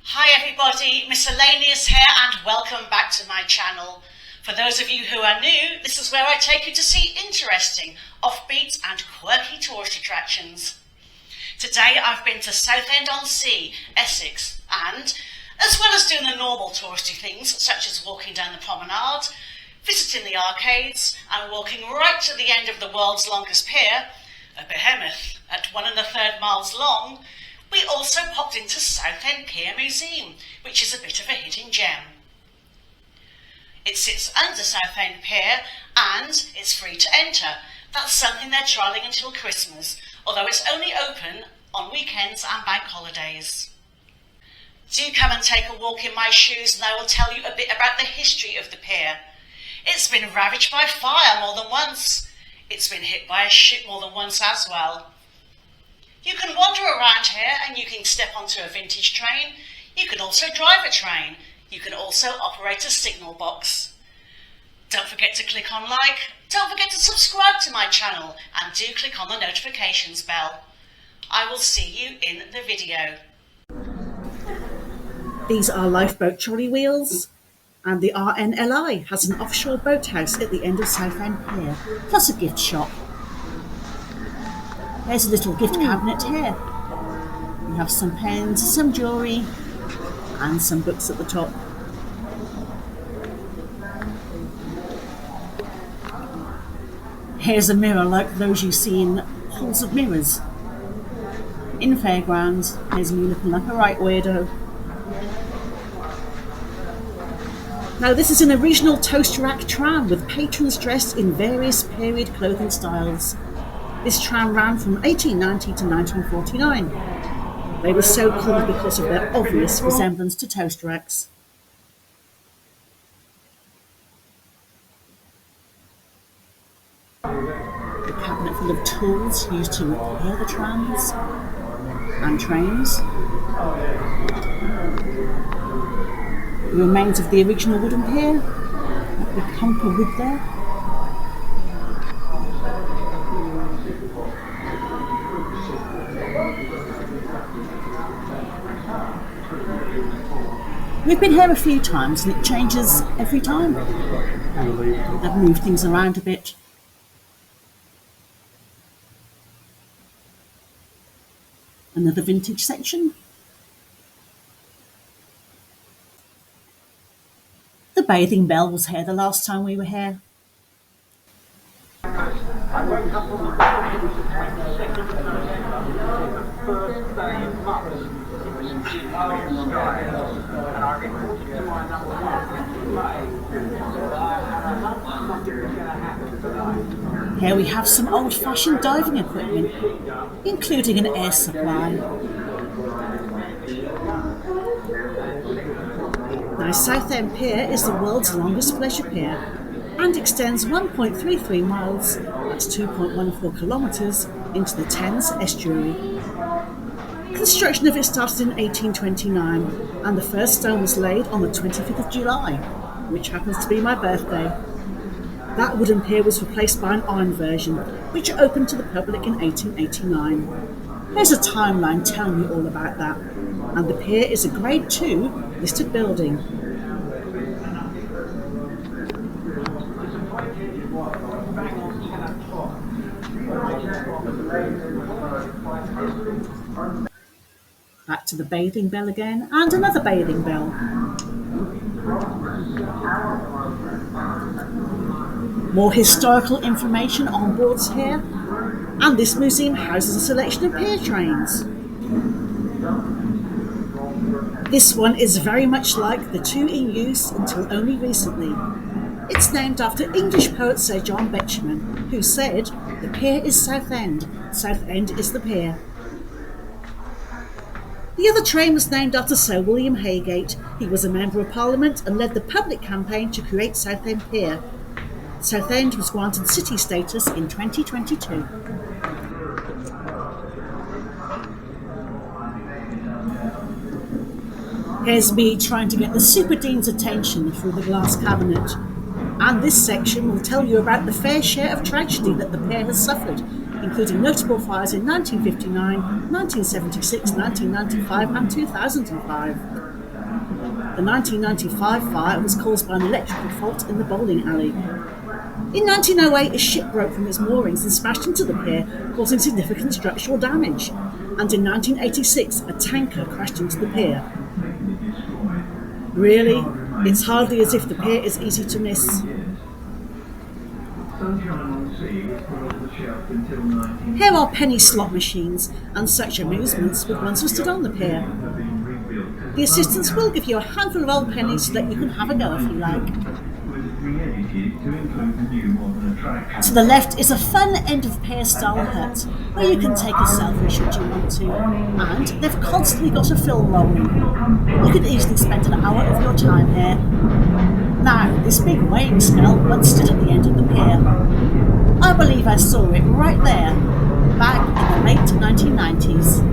Hi everybody, Miscellaneous here and welcome back to my channel. For those of you who are new, this is where I take you to see interesting, offbeat and quirky tourist attractions. Today I've been to Southend-on-Sea, Essex, and as well as doing the normal touristy things such as walking down the promenade, visiting the arcades and walking right to the end of the world's longest pier, a behemoth at 1 1/3 miles long, we also popped into Southend Pier Museum, which is a bit of a hidden gem. It sits under Southend Pier and it's free to enter. That's something they're trialling until Christmas, although it's only open on weekends and bank holidays. Do come and take a walk in my shoes and I will tell you a bit about the history of the pier. It's been ravaged by fire more than once. It's been hit by a ship more than once as well. You can wander around here and you can step onto a vintage train. You can also drive a train. You can also operate a signal box. Don't forget to click on like. Don't forget to subscribe to my channel and do click on the notifications bell. I will see you in the video. These are lifeboat trolley wheels, and the RNLI has an offshore boathouse at the end of Southend Pier, plus a gift shop. There's a little gift cabinet here. You have some pens, some jewellery and some books at the top. Here's a mirror like those you see in halls of mirrors. In fairgrounds, here's me looking like a right weirdo. Now this is an original toast rack tram with patrons dressed in various period clothing styles. This tram ran from 1890 to 1949. They were so called because of their obvious resemblance to toast racks. The cabinet full of tools used to repair the trams and trains. The remains of the original wooden pier, that big hunk of wood there. We've been here a few times and it changes every time. They've moved things around a bit. Another vintage section. The bathing bell was here the last time we were here. I woke up on the 22nd of November, the first day of March. It was clear sky, and I reported to my number one in May that I had a hunch something was going to happen tonight. Here we have some old-fashioned diving equipment, including an air supply. Now Southend Pier is the world's longest pleasure pier and extends 1.33 miles, that's 2.14 kilometres, into the Thames Estuary. Construction of it started in 1829 and the first stone was laid on the 25th of July, which happens to be my birthday. That wooden pier was replaced by an iron version, which opened to the public in 1889. There's a timeline telling you all about that, and the pier is a Grade 2 listed building. Back to the bathing bell again, and another bathing bell. More historical information on boards here, and this museum houses a selection of pier trains. This one is very much like the two in use until only recently. It's named after English poet Sir John Betjeman, who said, "The pier is Southend, Southend is the pier." The other train was named after Sir William Haygate. He was a Member of Parliament and led the public campaign to create Southend Pier. Southend was granted city status in 2022. Here's me trying to get the Super Dean's attention through the glass cabinet. And this section will tell you about the fair share of tragedy that the pier has suffered, including notable fires in 1959, 1976, 1995 and 2005. The 1995 fire was caused by an electrical fault in the bowling alley. In 1908, a ship broke from its moorings and smashed into the pier, causing significant structural damage. And in 1986, a tanker crashed into the pier. Really, it's hardly as if the pier is easy to miss. Here are penny slot machines and such amusements with ones who stood on the pier. The assistants will give you a handful of old pennies so that you can have a go if you like. To the left is a fun end-of-pier style hut where you can take a selfie should you want to, and they've constantly got a film rolling. You could easily spend an hour of your time here. Now, this big weighing scale once stood at the end of the pier. I believe I saw it right there, back in the late 1990s.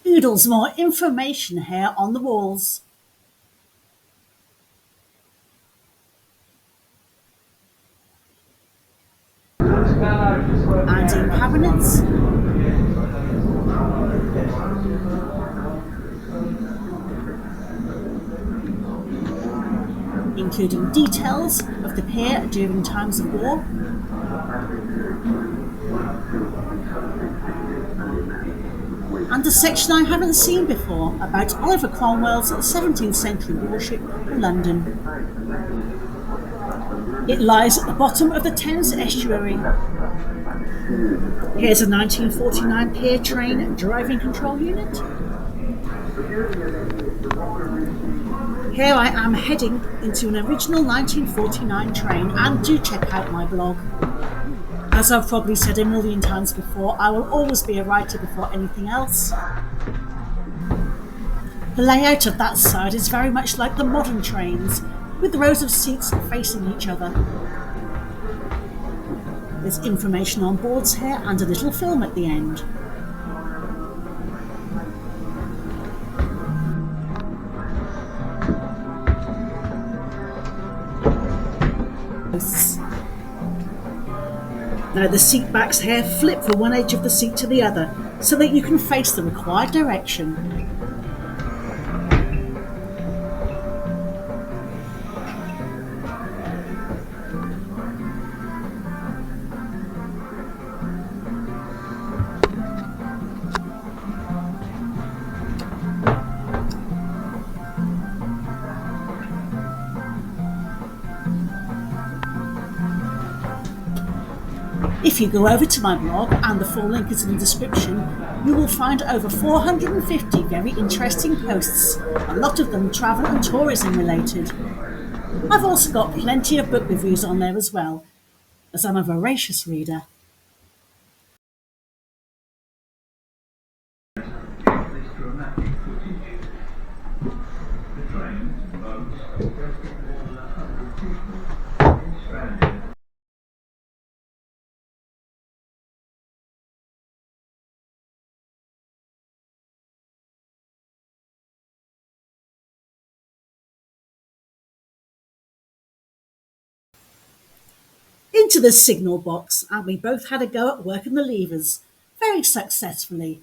Oodles more information here on the walls. And in cabinets, including details of the pier during times of war, and a section I haven't seen before about Oliver Cromwell's 17th century warship, the London. It lies at the bottom of the Thames Estuary. Here's a 1949 pier train driving control unit. Here I am heading into an original 1949 train, and do check out my blog. As I've probably said a million times before, I will always be a writer before anything else. The layout of that side is very much like the modern trains, with rows of seats facing each other. There's information on boards here and a little film at the end. Now the seat backs here flip from one edge of the seat to the other so that you can face the required direction. If you go over to my blog, and the full link is in the description, you will find over 450 very interesting posts, a lot of them travel and tourism related. I've also got plenty of book reviews on there as well, as I'm a voracious reader. Into the signal box, and we both had a go at working the levers, very successfully,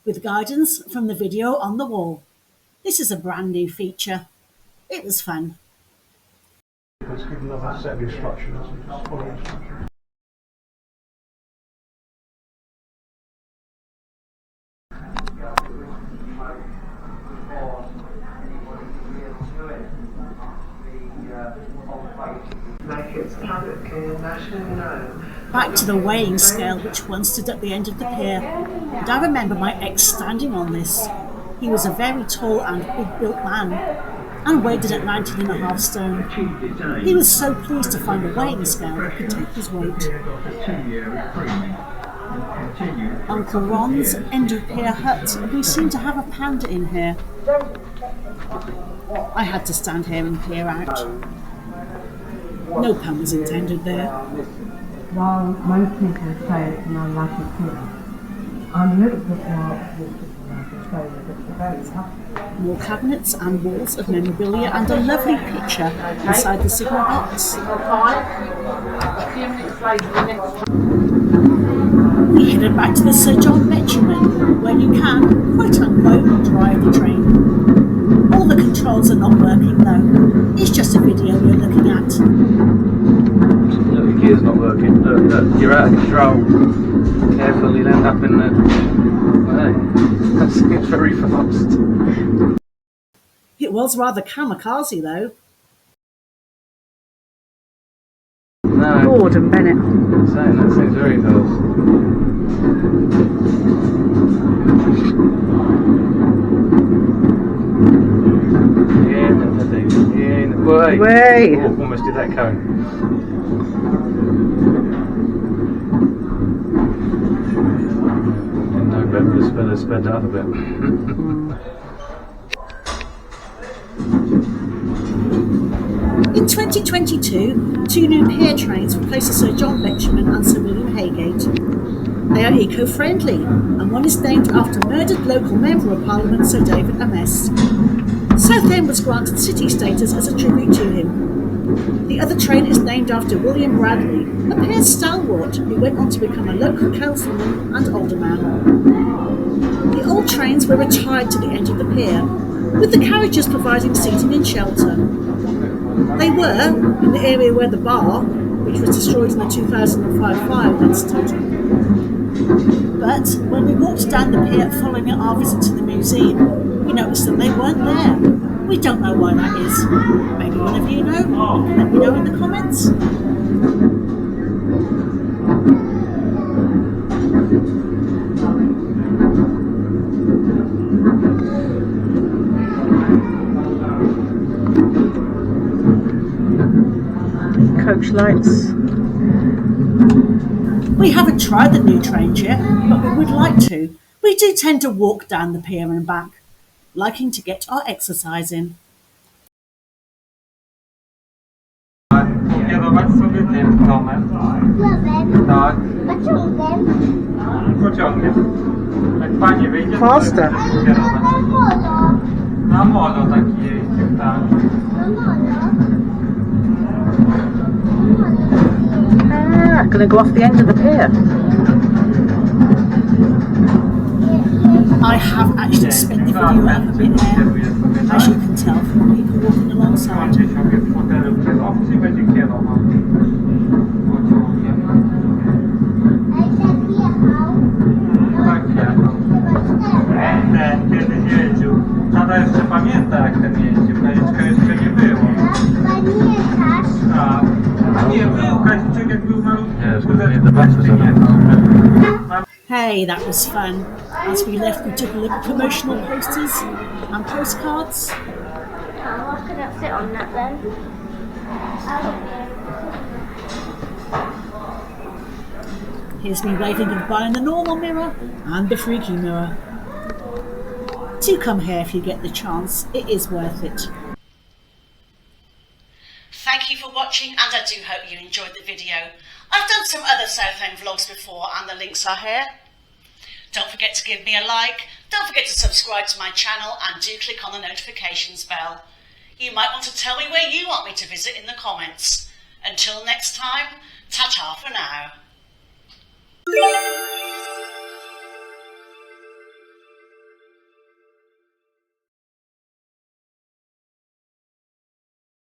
with guidance from the video on the wall. This is a brand new feature. It was fun. It's given them a set of instructions and just follow instructions. Back to the weighing scale which once stood at the end of the pier, and I remember my ex standing on this. He was a very tall and big-built man, and weighed it at 19.5 stone. He was so pleased to find a weighing scale that could take his weight. Uncle Ron's end-of-pier hut, we seem to have a panda in here. I had to stand here and peer out. No pun was intended there. While most people say it's an unlucky thing, I'm a little bit more optimistic than I can say that it's a very tough. More cabinets and walls of memorabilia, and a lovely picture inside the signal box. We headed back to the Sir John Betjeman, where you can, quote unquote, drive the train. All the controls are not working though. It's just a video we're looking at. Look, your gear's not working. Look, you're out of control. Careful, you'll end up in the... Hey, that seems very fast. It was rather kamikaze though. No, Gordon Bennett. I'm saying that seems very fast. Way. Oh, almost did that cone. Didn't know better, sped up a bit. In 2022, 2 new pier trains replace the Sir John Betjeman and Sir William Haygate. They are eco-friendly, and one is named after murdered local Member of Parliament Sir David Amess. Southend was granted city status as a tribute to him. The other train is named after William Bradley, a pier stalwart who went on to become a local councilman and alderman. The old trains were retired to the end of the pier, with the carriages providing seating and shelter. They were in the area where the bar, which was destroyed in the 2005 fire, once stood. But when we walked down the pier following our visit to the museum, we noticed that they weren't there. We don't know why that is. Maybe one of you know? Let me know in the comments. Coach lights. We haven't tried the new trains yet, but we would like to. We do tend to walk down the pier and back, liking to get our exercise in. Kierować sobie tym domem. Tak. Pociągiem. Jak pani wyjdzie, to Faster. sobie kierować. Na molo taki jeździł, tak. Ah, gonna go off the end of the pier. I have actually sped the video up a bit there, as you can tell from the people walking alongside. Będzie sobie w fotelu przez opcję będzie kierował pociągiem. Tak jechał. Ten kiedyś jeździł. Tata jeszcze pamięta, jak ten jeździł. Kaziczka jeszcze nie było. Tak. A nie, był Kaziczek, jak był malutki. Hey, that was fun. As we left, we took a look at promotional posters and postcards. Oh, I couldn't sit on that then. Here's me waving goodbye in the normal mirror and the freaky mirror. Do come here if you get the chance, it is worth it. Thank you for watching, and I do hope you enjoyed the video. I've done some other Southend vlogs before and the links are here. Don't forget to give me a like, don't forget to subscribe to my channel and do click on the notifications bell. You might want to tell me where you want me to visit in the comments. Until next time, ta-ta for now.